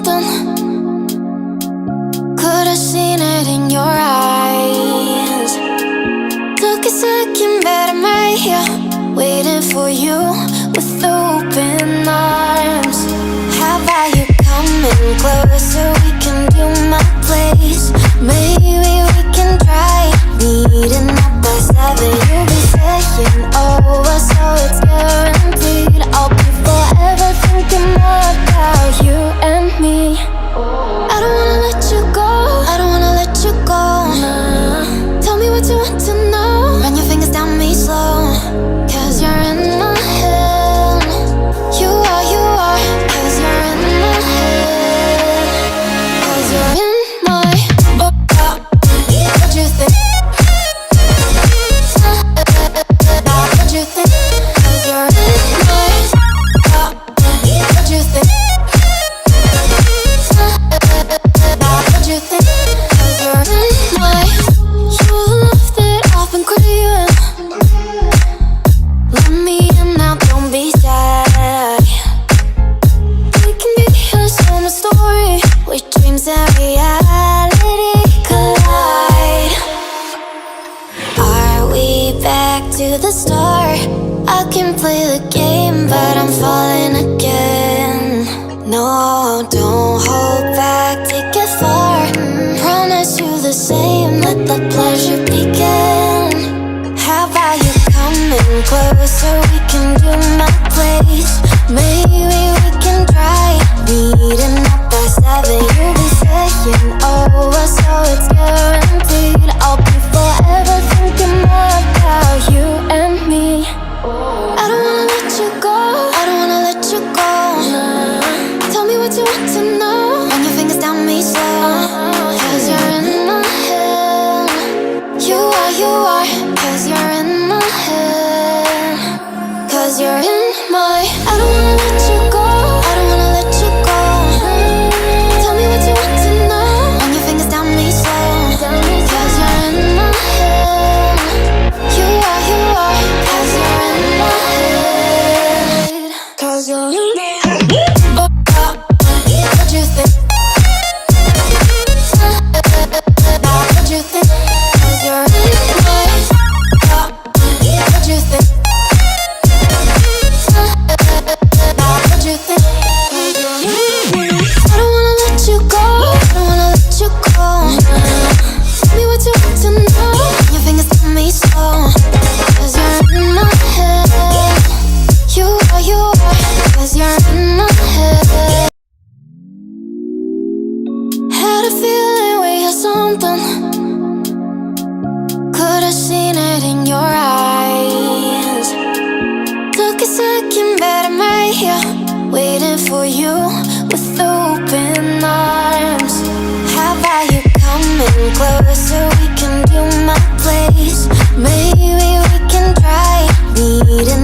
something. Could've seen it in your eyes. Took a second, but I'm right here, waiting for you with open arms. How about you coming closer? We can do my place. Maybe we can try meeting up by 7. You'll be saying over, so it's guaranteed. I'll be forever thinking more about you and me. I don't wanna let you go, I don't wanna let you go. Nah. Tell me what you want to know. Run your fingers down me slow, 'cause you're in my head. You are, 'cause you're in my head. 'Cause you're in my what you think? What you think? 'Cause you're in my what you think? What you think? 'Cause you're in my you love that I've been craving. Let me in now, don't be shy. We can be a summer story where dreams and reality collide. Are we back to the start? I can play the game, but I'm falling again. No, don't hold back, take it far. Promise you the same, let the pleasure begin. How about you coming closer? We can do my place. Maybe we can try meeting up by 7. You'll be saying over, so it's guaranteed. I'll be forever thinking more about you and me. I don't wanna let you go, I don't wanna let you go. Nah. Tell me what you want to know. Run your fingers down me slow, 'cause you're in my head. You are, 'cause you're in my head. 'Cause you're in my I don't wanna let you go, I don't wanna let you go. Tell me what you want to know. Run your fingers down me slow, 'cause you're in my head. You are, 'cause you're in my head. 'Cause you're in my head. What you think? What you think? 'Cause you're in my what you think? What you think? 'Cause you're in my I don't wanna let you go, I don't wanna let you go. Tell me what you want to know. Your fingers on me slow, 'cause you're in my head. You are, 'cause you're in my head. Had a feeling we had something. Could've seen it in your eyes. Took a second, but I'm right here, waiting for you with open arms. How about you coming closer? We can do my place. Maybe we can try meeting